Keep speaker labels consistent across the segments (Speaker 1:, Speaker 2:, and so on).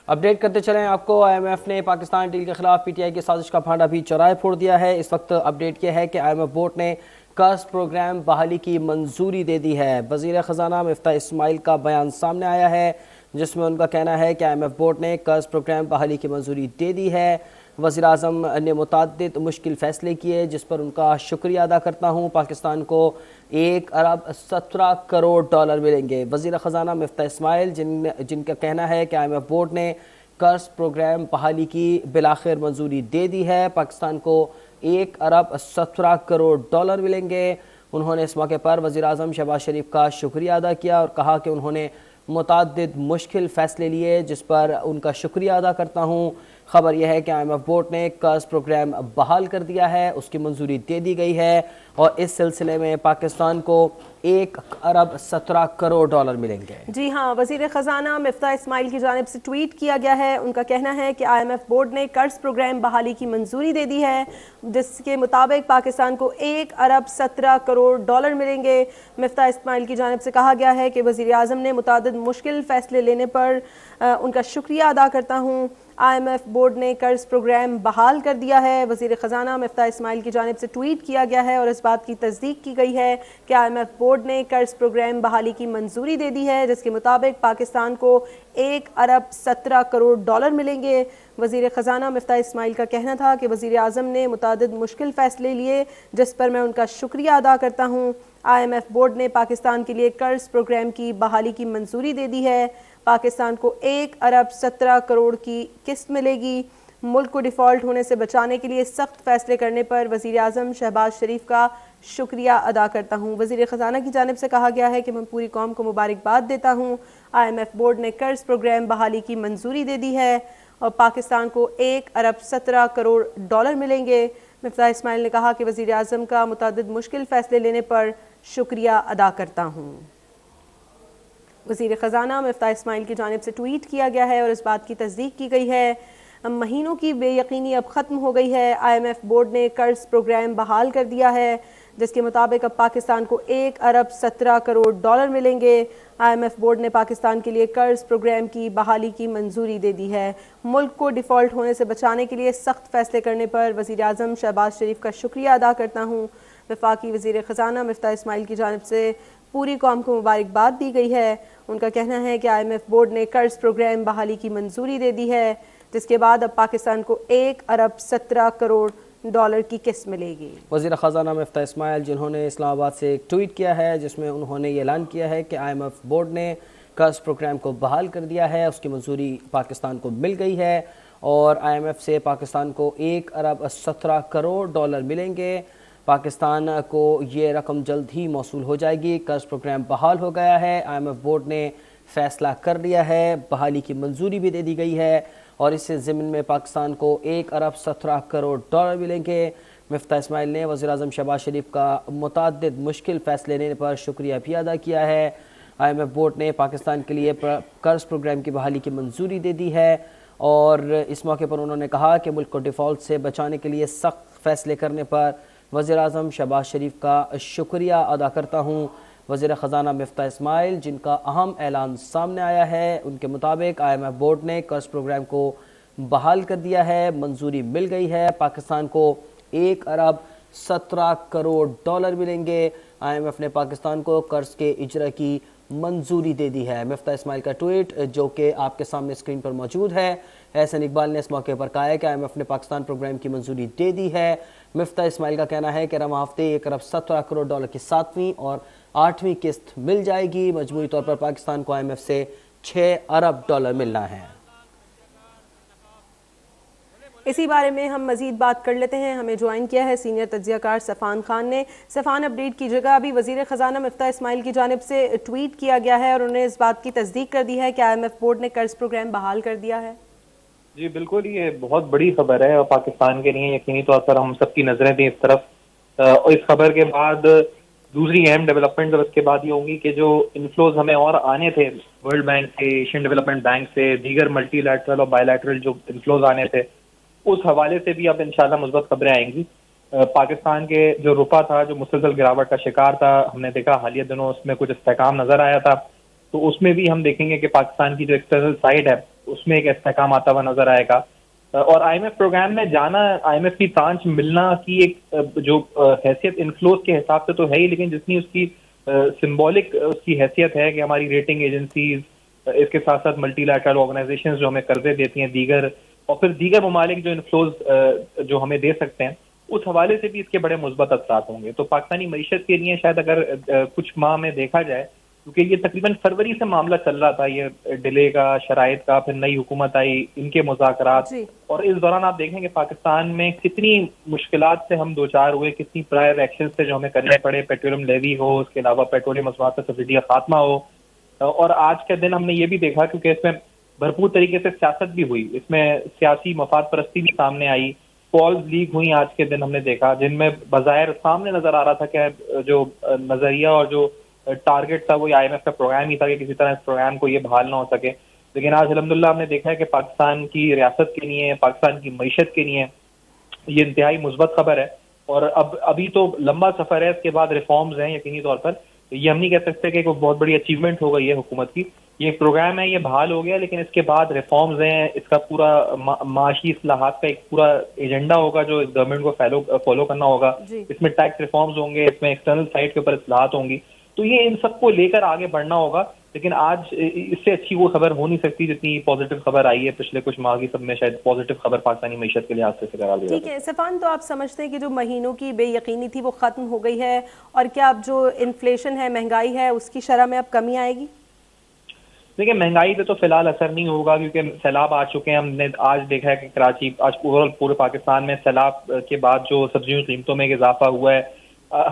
Speaker 1: Update کرتے چلیں آپ کو، آئی ایم ایف نے پاکستان ڈیل کے خلاف پی ٹی آئی کی سازش کا پھانڈا بھی چوراہے پھوڑ دیا ہے۔ اس وقت اپڈیٹ یہ ہے کہ آئی ایم ایف بورڈ نے قرض پروگرام بحالی کی منظوری دے دی ہے۔ وزیر خزانہ مفتاح اسماعیل کا بیان سامنے آیا ہے جس میں ان کا کہنا ہے کہ آئی ایم ایف بورڈ نے قرض پروگرام بحالی کی منظوری دے دی ہے۔ وزیر اعظم نے متعدد مشکل فیصلے کیے جس پر ان کا شکریہ ادا کرتا ہوں۔ پاکستان کو 1 ارب 17 کروڑ ڈالر ملیں گے۔ وزیر خزانہ مفتاح اسماعیل جن کا کہنا ہے کہ آئی ایم ایف بورڈ نے قرض پروگرام بحالی کی بالآخر منظوری دے دی ہے۔ پاکستان کو 1 ارب 17 کروڑ ڈالر ملیں گے۔ انہوں نے اس موقع پر وزیر اعظم شہباز شریف کا شکریہ ادا کیا اور کہا کہ انہوں نے متعدد مشکل فیصلے لیے جس پر ان کا شکریہ ادا کرتا ہوں۔ خبر یہ ہے کہ آئی ایم ایف بورڈ نے قرض پروگرام بحال کر دیا ہے، اس کی منظوری دے دی گئی ہے اور اس سلسلے میں پاکستان کو 1 ارب 17 کروڑ ڈالر ملیں گے۔
Speaker 2: جی ہاں، وزیر خزانہ مفتاح اسماعیل کی جانب سے ٹویٹ کیا گیا ہے۔ ان کا کہنا ہے کہ آئی ایم ایف بورڈ نے قرض پروگرام بحالی کی منظوری دے دی ہے جس کے مطابق پاکستان کو 1 ارب 17 کروڑ ڈالر ملیں گے۔ مفتاح اسماعیل کی جانب سے کہا گیا ہے کہ وزیر اعظم نے متعدد مشکل فیصلے لینے پر ان کا شکریہ ادا کرتا ہوں۔ آئی ایم ایف بورڈ نے قرض پروگرام بحال کر دیا ہے۔ وزیر خزانہ مفتاح اسماعیل کی جانب سے ٹویٹ کیا گیا ہے اور اس بات کی تصدیق کی گئی ہے کہ آئی ایم ایف بورڈ نے قرض پروگرام بحالی کی منظوری دے دی ہے جس کے مطابق پاکستان کو 1 ارب 17 کروڑ ڈالر ملیں گے۔ وزیر خزانہ مفتاح اسماعیل کا کہنا تھا کہ وزیر اعظم نے متعدد مشکل فیصلے لیے جس پر میں ان کا شکریہ ادا کرتا ہوں۔ آئی ایم ایف بورڈ نے پاکستان کے لیے قرض پروگرام کی بحالی کی منظوری دے دی ہے۔ پاکستان کو 1 ارب 17 کروڑ کی قسط ملے گی۔ ملک کو ڈیفالٹ ہونے سے بچانے کے لیے سخت فیصلے کرنے پر وزیر اعظم شہباز شریف کا شکریہ ادا کرتا ہوں۔ وزیر خزانہ کی جانب سے کہا گیا ہے کہ میں پوری قوم کو مبارکباد دیتا ہوں۔ آئی ایم ایف بورڈ نے قرض پروگرام بحالی کی منظوری دے دی ہے اور پاکستان کو 1 ارب 17 کروڑ ڈالر ملیں گے۔ مفتاح اسماعیل نے کہا کہ وزیر اعظم کا متعدد مشکل فیصلے لینے پر شکریہ ادا کرتا ہوں۔ وزیر خزانہ مفتاح اسماعیل کی جانب سے ٹویٹ کیا گیا ہے اور اس بات کی تصدیق کی گئی ہے مہینوں کی بے یقینی اب ختم ہو گئی ہے۔ آئی ایم ایف بورڈ نے قرض پروگرام بحال کر دیا ہے جس کے مطابق اب پاکستان کو 1 ارب 17 کروڑ ڈالر ملیں گے۔ آئی ایم ایف بورڈ نے پاکستان کے لیے قرض پروگرام کی بحالی کی منظوری دے دی ہے۔ ملک کو ڈیفالٹ ہونے سے بچانے کے لیے سخت فیصلے کرنے پر وزیر اعظم شہباز شریف کا شکریہ ادا کرتا ہوں۔ وفاقی وزیر خزانہ مفتاح اسماعیل کی جانب سے پوری قوم کو مبارکباد دی گئی ہے۔ ان کا کہنا ہے کہ آئی ایم ایف بورڈ نے قرض پروگرام بحالی کی منظوری دے دی ہے جس کے بعد اب پاکستان کو 1 ارب 17 کروڑ ڈالر کی قسط ملے گی۔
Speaker 1: وزیر خزانہ مفتاح اسماعیل جنہوں نے اسلام آباد سے ایک ٹویٹ کیا ہے جس میں انہوں نے یہ اعلان کیا ہے کہ آئی ایم ایف بورڈ نے قرض پروگرام کو بحال کر دیا ہے، اس کی منظوری پاکستان کو مل گئی ہے اور آئی ایم ایف سے پاکستان کو 1 ارب 17 کروڑ ڈالر ملیں گے۔ پاکستان کو یہ رقم جلد ہی موصول ہو جائے گی۔ قرض پروگرام بحال ہو گیا ہے، آئی ایم ایف بورڈ نے فیصلہ کر لیا ہے، بحالی کی منظوری بھی دے دی گئی ہے اور اس سے ضمن میں پاکستان کو 1 ارب 17 کروڑ ڈالر ملیں گے۔ مفتاح اسماعیل نے وزیر اعظم شہباز شریف کا متعدد مشکل فیصلے لینے پر شکریہ بھی ادا کیا ہے۔ آئی ایم ایف بورڈ نے پاکستان کے لیے قرض پروگرام کی بحالی کی منظوری دے دی ہے اور اس موقع پر انہوں نے کہا کہ ملک کو ڈیفالٹ سے بچانے کے لیے سخت فیصلے کرنے پر وزیر اعظم شہباز شریف کا شکریہ ادا کرتا ہوں۔ وزیر خزانہ مفتاح اسماعیل جن کا اہم اعلان سامنے آیا ہے، ان کے مطابق آئی ایم ایف بورڈ نے قرض پروگرام کو بحال کر دیا ہے، منظوری مل گئی ہے، پاکستان کو 1 ارب 17 کروڑ ڈالر ملیں گے۔ آئی ایم ایف نے پاکستان کو قرض کے اجرا کی منظوری دے دی ہے۔ مفتاح اسماعیل کا ٹویٹ جو کہ آپ کے سامنے اسکرین پر موجود ہے، احسن اقبال نے اس موقع پر کہا ہے کہ آئی ایم ایف نے پاکستان پروگرام کی منظوری دے دی ہے۔ مفتاح اسماعیل کا کہنا ہے کہ رواں ہفتے 1 ارب 17 کروڑ ڈالر کی 7ویں اور 8ویں قسط مل جائے گی۔ مجموعی طور پر پاکستان کو آئی ایم ایف سے 6 ارب ڈالر ملنا ہے۔
Speaker 2: اسی بارے میں ہم مزید بات کر لیتے ہیں۔ ہمیں جوائن کیا ہے سینئر تجزیہ کار صفان خان نے۔ صفان، اپڈیٹ کی جگہ ابھی وزیر خزانہ مفتاح اسماعیل کی جانب سے ٹویٹ کیا گیا ہے اور انہوں نے اس بات کی تصدیق کر دی ہے کہ آئی ایم ایف بورڈ نے قرض پروگرام بحال کر دیا ہے۔
Speaker 3: جی بالکل، یہ بہت بڑی خبر ہے اور پاکستان کے لیے یقینی طور پر ہم سب کی نظریں تھیں اس طرف اور اس خبر کے بعد دوسری اہم ڈیولپمنٹ اس کے بعد یہ ہوں گی کہ جو انفلوز ہمیں اور آنے تھے ورلڈ بینک سے، ایشین ڈیولپمنٹ بینک سے، دیگر ملٹی لیٹرل اور بائی لیٹرل جو انفلوز آنے تھے، اس حوالے سے بھی اب انشاءاللہ مثبت خبریں آئیں گی۔ پاکستان کے جو روپا تھا جو مسلسل گراوٹ کا شکار تھا، ہم نے دیکھا حالیہ دنوں اس میں کچھ استحکام نظر آیا تھا، تو اس میں بھی ہم دیکھیں گے کہ پاکستان کی جو ایکسٹرنل سائڈ ہے اس میں ایک استحکام آتا ہوا نظر آئے گا. اور آئی ایم ایف پروگرام میں جانا, آئی ایم ایف کی برانچ ملنا کی ایک جو حیثیت انفلوز کے حساب سے تو ہے ہی, لیکن جتنی اس کی سمبولک اس کی حیثیت ہے کہ ہماری ریٹنگ ایجنسیز, اس کے ساتھ ساتھ ملٹی لیٹرل آرگنائزیشنز جو ہمیں قرضے دیتی ہیں دیگر, اور پھر دیگر ممالک جو انفلوز جو ہمیں دے سکتے ہیں, اس حوالے سے بھی اس کے بڑے مثبت اثرات ہوں گے. تو پاکستانی معیشت کے لیے شاید اگر کچھ ماہ میں دیکھا جائے, کیونکہ یہ تقریباً فروری سے معاملہ چل رہا تھا, یہ ڈیلے کا, شرائط کا, پھر نئی حکومت آئی, ان کے مذاکرات, اور اس دوران آپ دیکھیں کہ پاکستان میں کتنی مشکلات سے ہم دوچار ہوئے, کتنی پرائر ایکشن سے جو ہمیں کرنے پڑے, پیٹرولیم لیوی ہو, اس کے علاوہ پیٹرولیم مصنوعات پر سبسڈی کا خاتمہ ہو. اور آج کے دن ہم نے یہ بھی دیکھا, کیونکہ اس میں بھرپور طریقے سے سیاست بھی ہوئی, اس میں سیاسی مفاد پرستی بھی سامنے آئی, کالز لیک ہوئی آج کے دن ہم نے دیکھا, جن میں بظاہر سامنے نظر آ رہا تھا کہ جو نظریہ اور جو ٹارگٹ تھا وہ آئی ایم ایف کا پروگرام ہی تھا کہ کسی طرح اس پروگرام کو یہ بحال نہ ہو سکے. لیکن آج الحمدللہ ہم نے دیکھا ہے کہ پاکستان کی ریاست کے لیے, پاکستان کی معیشت کے لیے یہ انتہائی مثبت خبر ہے. اور ابھی تو لمبا سفر ہے, اس کے بعد ریفارمز ہیں یقینی طور پر. یہ ہم نہیں کہہ سکتے کہ کوئی بہت بڑی اچیومنٹ ہو گئی ہے حکومت کی, یہ پروگرام ہے, یہ بحال ہو گیا, لیکن اس کے بعد ریفارمز ہیں, اس کا پورا معاشی اصلاحات کا ایک پورا ایجنڈا ہوگا جو گورنمنٹ کو فالو کرنا ہوگا. اس میں ٹیکس ریفارمز ہوں گے, اس میں ایکسٹرنل سائٹ کے اوپر اصلاحات ہوں گی, تو یہ ان سب کو لے کر آگے بڑھنا ہوگا. لیکن آج اس سے اچھی وہ خبر ہو نہیں سکتی جتنی پازیٹیو خبر آئی ہے پچھلے کچھ ماہ کی, سب میں شاید پازیٹیو خبر پاکستانی معیشت کے لحاظ سے قرار دیا.
Speaker 2: ٹھیک ہے سفان, تو آپ سمجھتے ہیں کہ جو مہینوں کی بے یقینی تھی وہ ختم ہو گئی ہے, اور کیا اب جو انفلیشن ہے, مہنگائی ہے, اس کی شرح میں اب کمی آئے گی؟
Speaker 3: دیکھیں مہنگائی پہ تو فی الحال اثر نہیں ہوگا, کیونکہ سیلاب آ چکے ہیں. ہم نے آج دیکھا ہے کہ کراچی, آج پورے پاکستان میں سیلاب کے بعد جو سبزیوں کی قیمتوں میں اضافہ ہوا ہے.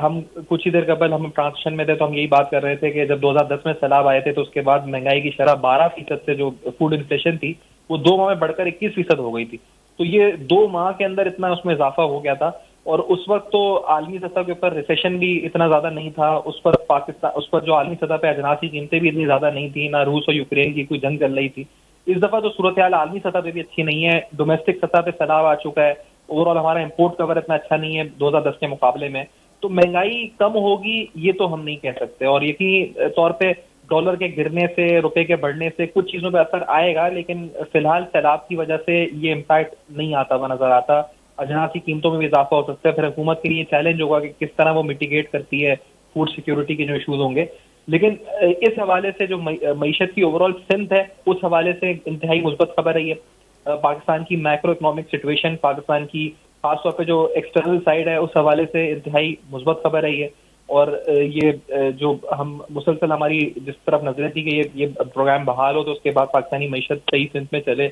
Speaker 3: ہم کچھ ہی دیر قبل ہم ٹرانسمیشن میں تھے تو ہم یہی بات کر رہے تھے کہ جب 2010 میں سیلاب آئے تھے تو اس کے بعد مہنگائی کی شرح 12% سے جو فوڈ انفلیشن تھی وہ 2 ماہ میں بڑھ کر 21% ہو گئی تھی. تو یہ 2 ماہ کے اندر اتنا اس میں اضافہ ہو گیا تھا, اور اس وقت تو عالمی سطح کے اوپر ریسیشن بھی اتنا زیادہ نہیں تھا, اس پر جو عالمی سطح پہ اجناس کی قیمتیں بھی اتنی زیادہ نہیں تھیں, نہ روس اور یوکرین کی کوئی جنگ چل رہی تھی. اس دفعہ تو صورتحال عالمی سطح پہ بھی اچھی نہیں ہے, ڈومیسٹک سطح پہ سیلاب آ چکا ہے, اوور آل ہمارا امپورٹ کور اتنا اچھا نہیں ہے 2010 کے مقابلے میں. تو مہنگائی کم ہوگی یہ تو ہم نہیں کہہ سکتے, اور یقینی طور پہ ڈالر کے گرنے سے, روپے کے بڑھنے سے کچھ چیزوں پہ اثر آئے گا, لیکن فی الحال سیلاب کی وجہ سے یہ امپیکٹ نہیں آتا ہوا نظر آتا. اجناس کی قیمتوں میں بھی اضافہ ہو سکتا ہے, پھر حکومت کے لیے چیلنج ہوگا کہ کس طرح وہ میٹیگیٹ کرتی ہے فوڈ سیکیورٹی کے جو ایشوز ہوں گے. لیکن اس حوالے سے جو معیشت کی اوور آل سمت ہے اس حوالے سے انتہائی مثبت خبر رہی ہے. پاکستان کی مائکرو اکنامک سچویشن, پاکستان کی خاص طور پہ جو ایکسٹرنل سائڈ ہے اس حوالے سے انتہائی مثبت خبر رہی ہے. اور یہ جو ہم مسلسل ہماری جس طرف نظریں تھی کہ یہ پروگرام بحال ہو تو اس کے بعد پاکستانی معیشت صحیح سمت میں چلے,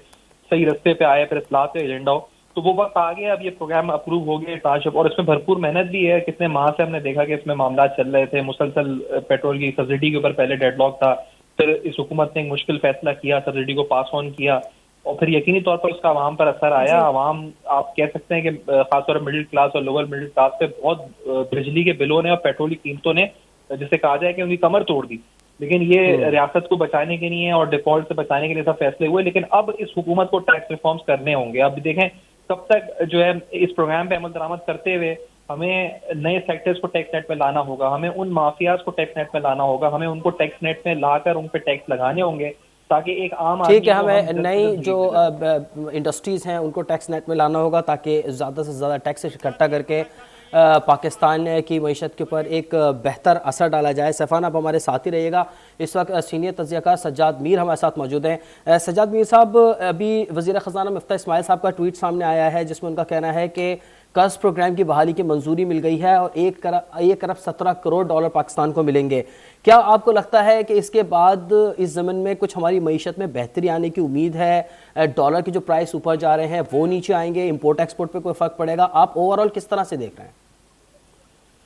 Speaker 3: صحیح رستے پہ آئے, پھر اصلاحات کا ایجنڈا ہو, تو وہ وقت آ گیا. اب یہ پروگرام اپروو ہو گئے کاشف, اور اس میں بھرپور محنت بھی ہے. کتنے ماہ سے ہم نے دیکھا کہ اس میں معاملات چل رہے تھے, مسلسل پیٹرول کی سبسڈی کے اوپر پہلے ڈیڈ لاک تھا, پھر اس حکومت نے ایک مشکل فیصلہ کیا, سبسڈی کو پاس آن کیا, اور پھر یقینی طور پر اس کا عوام پر اثر آیا. عوام آپ کہہ سکتے ہیں کہ خاص طور پر مڈل کلاس اور لوور مڈل کلاس پہ بہت بجلی کے بلوں نے اور پیٹرول کی قیمتوں نے جسے کہا جائے کہ ان کی کمر توڑ دی. لیکن یہ ریاست کو بچانے کے لیے اور ڈیفالٹ سے بچانے کے لیے سب فیصلے ہوئے. لیکن اب اس حکومت کو ٹیکس ریفارمز کرنے ہوں گے. اب دیکھیں کب تک جو ہے اس پروگرام پہ عمل درآمد کرتے ہوئے ہمیں نئے سیکٹرز کو ٹیکس نیٹ پہ لانا ہوگا, ہمیں ان مافیاز کو ٹیکس نیٹ پہ لانا ہوگا, ہمیں ان کو ٹیکس نیٹ میں لا کر ان پہ ٹیکس لگانے ہوں گے تاکہ ایک عام آدمی. ٹھیک ہے,
Speaker 1: ہمیں نئی جو انڈسٹریز ہیں ان کو ٹیکس نیٹ میں لانا ہوگا تاکہ زیادہ سے زیادہ ٹیکس اکٹھا کر کے پاکستان کی معیشت کے اوپر ایک بہتر اثر ڈالا جائے. سفان آپ ہمارے ساتھ ہی رہیے گا. اس وقت سینئر تجزیہ کار سجاد میر ہمارے ساتھ موجود ہیں. سجاد میر صاحب, ابھی وزیر خزانہ مفتاح اسماعیل صاحب کا ٹویٹ سامنے آیا ہے جس میں ان کا کہنا ہے کہ قرض پروگرام کی بحالی کی منظوری مل گئی ہے اور 1 ارب 17 کروڑ ڈالر پاکستان کو ملیں گے. کیا آپ کو لگتا ہے کہ اس کے بعد اس زمن میں کچھ ہماری معیشت میں بہتری آنے کی امید ہے؟ ڈالر کی جو پرائس اوپر جا رہے ہیں وہ نیچے آئیں گے, امپورٹ ایکسپورٹ پہ کوئی فرق پڑے گا؟ آپ اوور آل کس طرح سے دیکھ رہے ہیں؟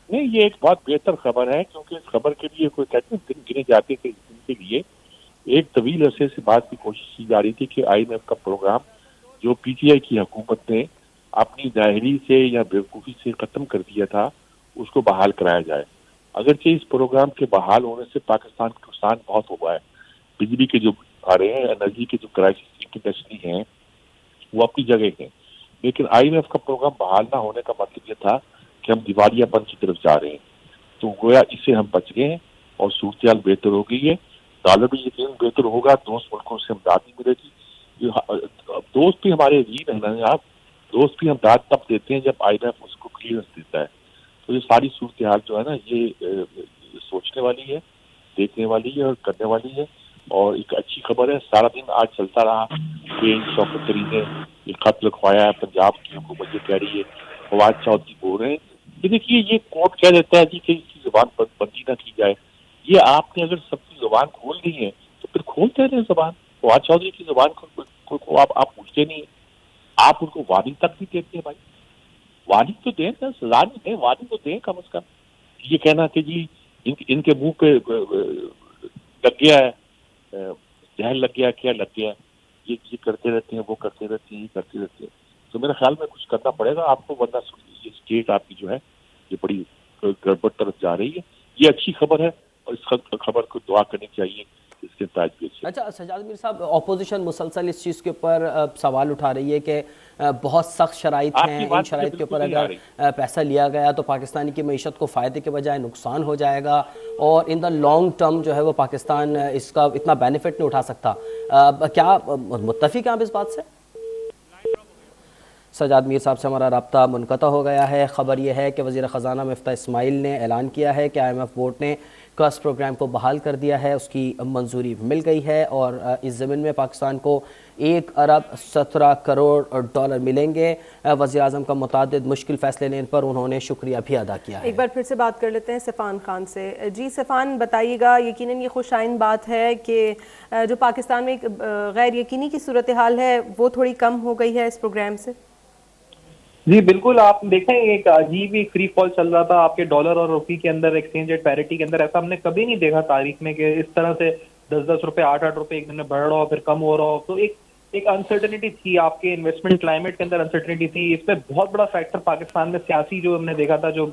Speaker 4: نہیں, یہ ایک بہت بہتر خبر ہے, کیونکہ اس خبر کے لیے کوئی کہتے ہیں دن گنے جاتے تھے. ان کے لیے ایک طویل عرصے سے بات کی کوشش کی جا رہی تھی کہ آئی ایم ایف کا پروگرام جو پی ٹی آئی کی حکومت نے اپنی ظاہری سے یا بیوقوفی سے ختم کر دیا تھا اس کو بحال کرایا جائے. اگرچہ اس پروگرام کے بحال ہونے سے پاکستان کا نقصان بہت ہوا ہے. بجلی کے جو آ رہے ہیں, انرجی کے جو کرائسس انڈسٹری ہیں وہ اپنی جگہ ہیں, لیکن آئی ایم ایف کا پروگرام بحال نہ ہونے کا مطلب یہ تھا کہ ہم دیوالیہ بند کی طرف جا رہے ہیں. تو گویا اس سے ہم بچ گئے ہیں اور صورتحال بہتر ہو گئی ہے. ڈالر بھی یقیناً بہتر ہوگا, دوست ملکوں سے امداد بھی ملے گی, دوست بھی ہمارے عزیز ہیں نا آپ, دوست بھی ہم داد تب دیتے ہیں جب IMF اس کو کلیئرنس دیتا ہے. تو یہ ساری صورتحال جو ہے نا یہ سوچنے والی ہے, دیکھنے والی ہے اور کرنے والی ہے. اور ایک اچھی خبر ہے, سارا دن آج چلتا رہا کہ شوکت طری نے یہ خط لکھوایا ہے پنجاب کی حکومت, یہ کہہ رہی ہے فواد چودھری بول رہے ہیں کہ دیکھیے یہ کورٹ کہہ دیتا ہے جی کہ اس کی زبان بندی نہ کی جائے. یہ آپ نے اگر سب کی زبان کھول دی ہے تو پھر کھولتے رہے زبان. فواد چودھری کی زبان کو آپ پوچھتے نہیں ہیں, آپ ان کو وارننگ تک بھی دیتے ہیں. بھائی وارننگ تو دیں نا, سزا نہیں دیں, وارننگ تو دیں کم از کم. یہ کہنا کہ جی ان کے منہ پہ لگ گیا ہے, زہر لگ گیا, کیا لگ گیا, یہ کرتے رہتے ہیں, وہ کرتے رہتے ہیں, یہ کرتے رہتے ہیں. تو میرے خیال میں کچھ کرنا پڑے گا آپ کو, ورنہ یہ اسٹیٹ آپ کی جو ہے یہ بڑی گڑبڑ طرف جا رہی ہے. یہ اچھی خبر ہے اور اس خبر کو دعا کرنی چاہیے اس کے تاج بھی.
Speaker 1: اچھا سجاد میر صاحب, اپوزیشن مسلسل اس چیز کے اوپر سوال اٹھا رہی ہے کہ بہت سخت شرائط ہیں, ان شرائط کے اوپر اگر پیسہ لیا گیا تو پاکستانی کی معیشت کو فائدے کے بجائے نقصان ہو جائے گا, اور ان دا لانگ ٹرم جو ہے وہ پاکستان اس کا اتنا بینیفٹ نہیں اٹھا سکتا. کیا متفق ہیں آپ اس بات سے؟ سجاد میر صاحب سے ہمارا رابطہ منقطع ہو گیا ہے. خبر یہ ہے کہ وزیر خزانہ مفتاح اسماعیل نے اعلان کیا ہے کہ IMF بورڈ نے قرض پروگرام کو بحال کر دیا ہے, اس کی منظوری مل گئی ہے, اور اس ضمن میں پاکستان کو 1 ارب 17 کروڑ ڈالر ملیں گے. وزیر اعظم کا متعدد مشکل فیصلے لینے پر انہوں نے شکریہ بھی ادا کیا ہے.
Speaker 2: ایک بار پھر سے بات کر لیتے ہیں سفان خان سے. جی سفان, بتائیے گا, یقیناً یہ خوش آئند بات ہے کہ جو پاکستان میں ایک غیر یقینی کی صورتحال ہے وہ تھوڑی کم ہو گئی ہے اس پروگرام سے.
Speaker 3: جی بالکل, آپ دیکھیں ایک عجیب ہی فری فال چل رہا تھا آپ کے ڈالر اور روپی کے اندر, ایکسچینج ریٹ پیرٹی کے اندر. ایسا ہم نے کبھی نہیں دیکھا تاریخ میں کہ اس طرح سے 10 روپے 8 روپے ایک دن میں بڑھ رہا ہو پھر کم ہو رہا ہو. تو ایک انسرٹنٹی تھی آپ کے انویسٹمنٹ کلائمیٹ کے اندر, انسرٹنٹی تھی. اس میں بہت بڑا فیکٹر پاکستان میں سیاسی جو ہم نے دیکھا تھا, جو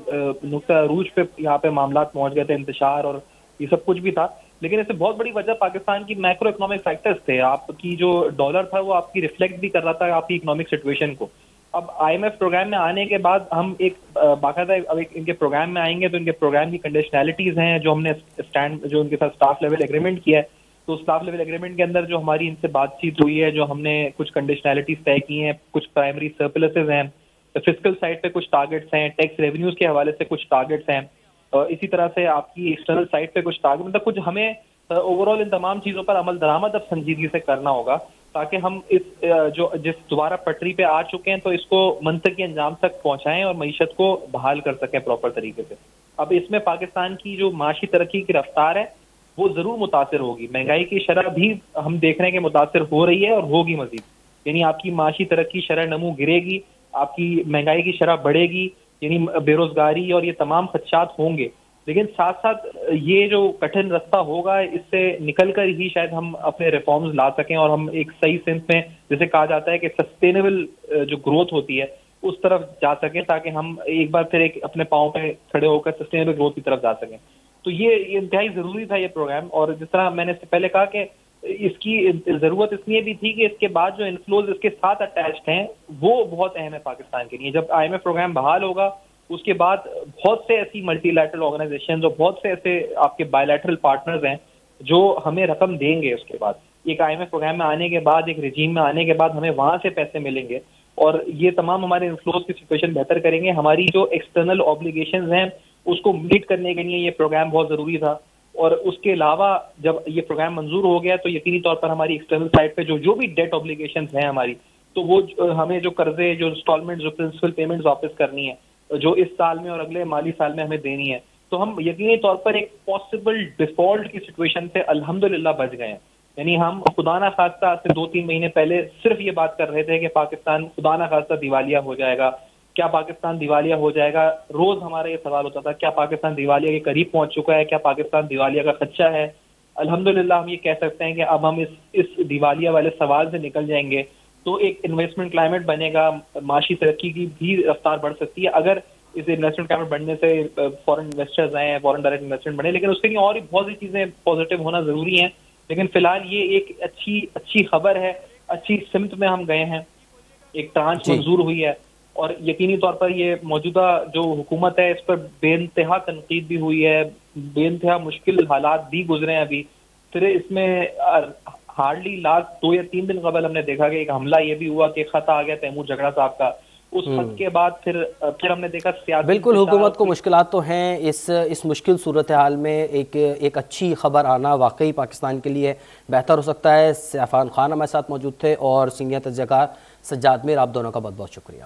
Speaker 3: نقطہ عروج پہ یہاں پہ معاملات پہنچ گئے تھے, انتشار اور یہ سب کچھ بھی تھا. لیکن اس سے بہت بڑی وجہ پاکستان کی میکرو اکنامک فیکٹرز تھے. آپ کی جو ڈالر تھا وہ آپ کی ریفلیکٹ بھی کر رہا تھا آپ کی اکنامک سچویشن کو. اب IMF پروگرام میں آنے کے بعد ہم ایک باقاعدہ اب ان کے پروگرام میں آئیں گے تو ان کے پروگرام کی کنڈیشنالٹیز ہیں جو ہم نے جو ان کے ساتھ اسٹاف لیول ایگریمنٹ کیا ہے. تو اسٹاف لیول ایگریمنٹ کے اندر جو ہماری ان سے بات چیت ہوئی ہے, جو ہم نے کچھ کنڈیشنالٹیز طے کی ہیں, کچھ پرائمری سرپلسز ہیں, فسکل سائڈ پہ کچھ ٹارگیٹس ہیں, ٹیکس ریونیوز کے حوالے سے کچھ ٹارگیٹس ہیں, اور اسی طرح سے آپ کی ایکسٹرنل سائڈ پہ کچھ ٹارگیٹ, مطلب کچھ ہمیں اوور آل ان تمام چیزوں پر عمل درآمد اب سنجیدگی سے کرنا ہوگا تاکہ ہم اس جس دوبارہ پٹری پہ آ چکے ہیں تو اس کو منطقی انجام تک پہنچائیں اور معیشت کو بحال کر سکیں پراپر طریقے سے. اب اس میں پاکستان کی جو معاشی ترقی کی رفتار ہے وہ ضرور متاثر ہوگی. مہنگائی کی شرح بھی ہم دیکھ رہے ہیں کہ متاثر ہو رہی ہے اور ہوگی مزید. یعنی آپ کی معاشی ترقی شرح نمو گرے گی, آپ کی مہنگائی کی شرح بڑھے گی, یعنی بے روزگاری اور یہ تمام خدشات ہوں گے. لیکن ساتھ ساتھ یہ جو کٹھن رستہ ہوگا اس سے نکل کر ہی شاید ہم اپنے ریفارمز لا سکیں اور ہم ایک صحیح سمت میں, جیسے کہا جاتا ہے کہ سسٹینیبل جو گروتھ ہوتی ہے اس طرف جا سکیں, تاکہ ہم ایک بار پھر ایک اپنے پاؤں پہ کھڑے ہو کر سسٹینیبل گروتھ کی طرف جا سکیں. تو یہ انتہائی ضروری تھا یہ پروگرام. اور جس طرح میں نے اس سے پہلے کہا کہ اس کی ضرورت اس لیے بھی تھی کہ اس کے بعد جو انفلوز اس کے ساتھ اٹیچڈ ہیں وہ بہت اہم ہے پاکستان کے لیے. جب IMF پروگرام بحال ہوگا اس کے بعد بہت سے ایسی ملٹی لیٹرل آرگنائزیشنز اور بہت سے ایسے آپ کے بائی لیٹرل پارٹنرز ہیں جو ہمیں رقم دیں گے. اس کے بعد ایک IMF پروگرام میں آنے کے بعد, ایک رجیم میں آنے کے بعد ہمیں وہاں سے پیسے ملیں گے اور یہ تمام ہمارے انفلوز کی سچویشن بہتر کریں گے. ہماری جو ایکسٹرنل آبلیگیشنز ہیں اس کو میٹ کرنے کے لیے یہ پروگرام بہت ضروری تھا. اور اس کے علاوہ جب یہ پروگرام منظور ہو گیا تو یقینی طور پر ہماری ایکسٹرنل سائڈ پہ جو بھی ڈیٹ آبلیگیشنز ہیں ہماری, تو وہ ہمیں جو قرضے, جو انسٹالمنٹ, جو پرنسپل پیمنٹس واپس کرنی ہے جو اس سال میں اور اگلے مالی سال میں ہمیں دینی ہے, تو ہم یقینی طور پر ایک پاسبل ڈیفالٹ کی سچویشن سے الحمدللہ بچ گئے ہیں. یعنی ہم خدا نہ خواستہ سے 2-3 مہینے پہلے صرف یہ بات کر رہے تھے کہ پاکستان خدا نہ خواستہ دیوالیہ ہو جائے گا, کیا پاکستان دیوالیہ ہو جائے گا. روز ہمارا یہ سوال ہوتا تھا کیا پاکستان دیوالیہ کے قریب پہنچ چکا ہے, کیا پاکستان دیوالیہ کا خدشہ ہے. الحمدللہ ہم یہ کہہ سکتے ہیں کہ اب ہم اس دیوالیہ والے سوال سے نکل جائیں گے تو ایک انویسٹمنٹ کلائمیٹ بنے گا, معاشی ترقی کی بھی رفتار بڑھ سکتی ہے اگر اس انویسٹمنٹ کلائمیٹ بڑھنے سے فورن انویسٹرز آئے, فورن ڈائریکٹ انویسٹمنٹ بڑھے. لیکن اس کے لیے اور بھی بہت سی چیزیں پازیٹیو ہونا ضروری ہیں. لیکن فی الحال یہ ایک اچھی خبر ہے, اچھی سمت میں ہم گئے ہیں, ایک ٹرانچ منظور ہوئی ہے اور یقینی طور پر یہ موجودہ جو حکومت ہے اس پر بے انتہا تنقید بھی ہوئی ہے, بے انتہا مشکل حالات بھی گزرے ہیں ابھی. پھر اس میں ہارڈلی لاسٹ 2 یا 3 دن قبل ہم نے دیکھا کہ ایک حملہ یہ بھی ہوا کہ خط آ گیا تیمور جھگڑا صاحب کا. اس خط کے بعد پھر ہم نے دیکھا سیاسی
Speaker 1: بالکل حکومت کو مشکلات تو ہیں. اس مشکل صورتحال میں ایک اچھی خبر آنا واقعی پاکستان کے لیے بہتر ہو سکتا ہے. عفان خان ہمارے ساتھ موجود تھے اور سینئر تجزیہ کار سجاد میر، آپ دونوں کا بہت بہت شکریہ.